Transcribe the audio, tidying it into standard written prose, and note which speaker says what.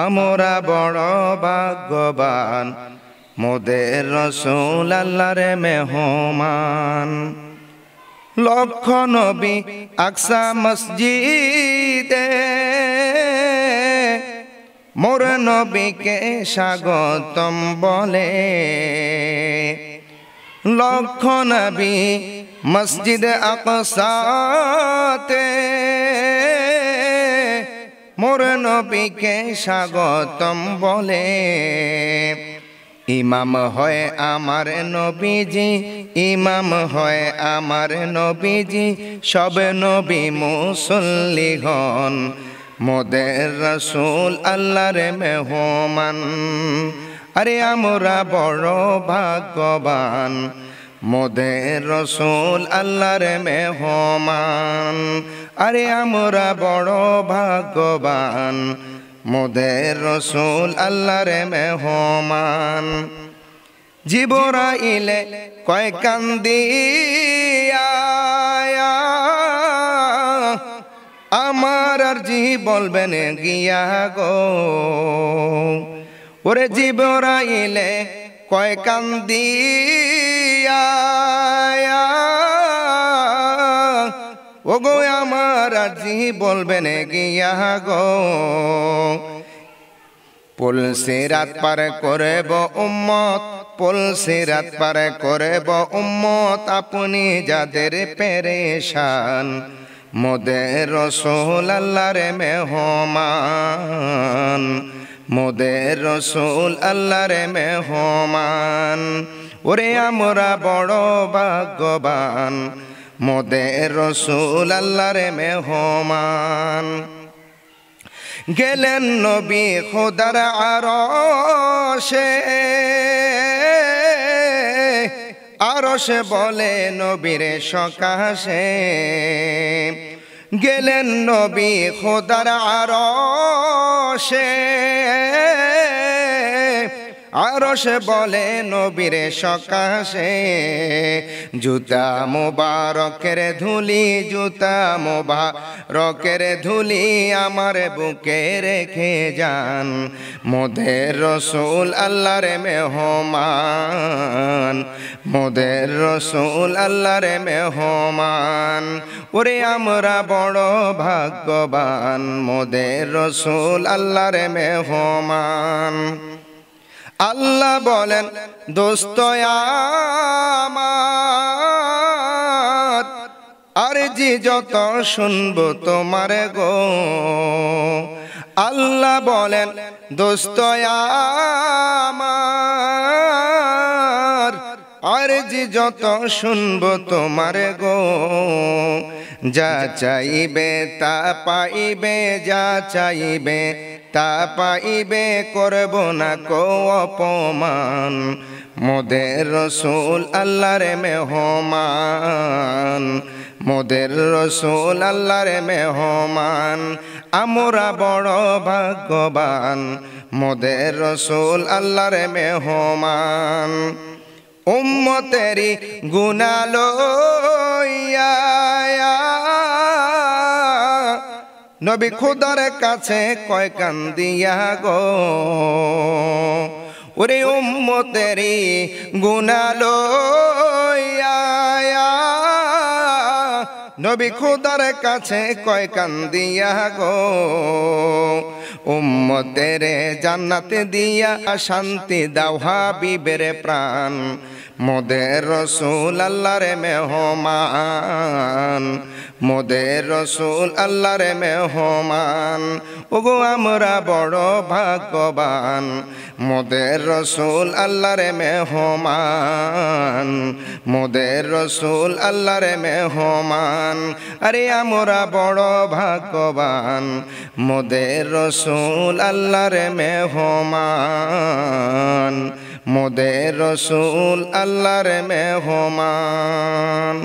Speaker 1: আমরা বড় ভাগ্যবান মোদের রসুল আল্লাহর মেহমান। লক্ষ নবী আকসা মসজিদে মোর নবীকে স্বাগতম বলে। লক্ষ নবী মসজিদে আকসাতে মোর নবীকে স্বাগতম বলে। ইমাম হয় আমার নবীজি, ইমাম হয় আমার নবীজি, সব নবী মুসল্লিগণ মোদের রসুল আল্লাহর মেহমান। আরে আমরা বড় ভাগ্যবান মোদের রসুল আল্লাহর মেহমান। আরে আমরা বড় ভাগ্যবান মোদের রসুল আল্লাহর মেহমান। জিবরাইলে কয় কান্দিয়া আমার আরজি বলবেন গিয়া গো। ওরে জিবরাইলে কয় কান্দিয়া ও গো আমার আরজি বলবেন গিয়া গো। পুল সিরাত পার করব উম্মত, পুল সিরাত পার করব উম্মত, আপনি যাদের পেরেশান মোদের রসুল আল্লাহর মেহমান। মোদের রসুল আল্লাহর মেহমান। ওরে আমরা বড় ভাগ্যবান মোদের রসুল আল্লাহর মেহমান। গেলেন নবী খোদার আরশে, আরশে বলে নবীর সকাশে। গেলেন নবী খোদার আরশে, আরশে বলে নবীর সকাশে। জুতা মুবারকের ধুলি, জুতা মুবারকের ধুলি আমার বুকে রেখে যান মোদের রসুল আল্লাহর মেহমান। মোদের রসুল আল্লাহর মেহমান। ওরে আমরা বড় ভাগ্যবান মোদের রসুল আল্লাহর মেহমান। আল্লাহ বলেন দোস্ত আমার আরজি যত শুনবো তোমার গো। আল্লাহ বলেন দোস্ত আমার আরজি যত শুনবো তোমার গো। যা চাইবে তা পাইবে, যা চাইবে তা পাইবে, করব না কো অপমান মোদের রসুল আল্লাহর মেহমান। মোদের রসুল আল্লাহর মেহমান। আমরা বড় ভাগ্যবান মোদের রসুল আল্লাহর মেহমান। উম্মতেরি গুনাহ লইয়া নবী খুদার কাছে কয় কান্দিয়া গো। ওরে উম্মতেরি গুনাহ লইয়া নবী খুদার কাছে কয় কান্দিয়া গো। উম্মতেরে জান্নাতে দিয়া শান্তি দাও হাবিবের প্রাণ মোদের রসুল আল্লাহর মেহমান। মোদের রসুল আল্লাহর মেহমান। ওগো আমরা বড় ভাগ্যবান মোদের রসুল আল্লাহর মেহমান। মোদের রসুল আল্লাহর মেহমান। আরে আমরা বড় ভাগ্যবান মোদের রসুল আল্লাহর মেহমান। মোদের রসুল আল্লাহর মেহমান।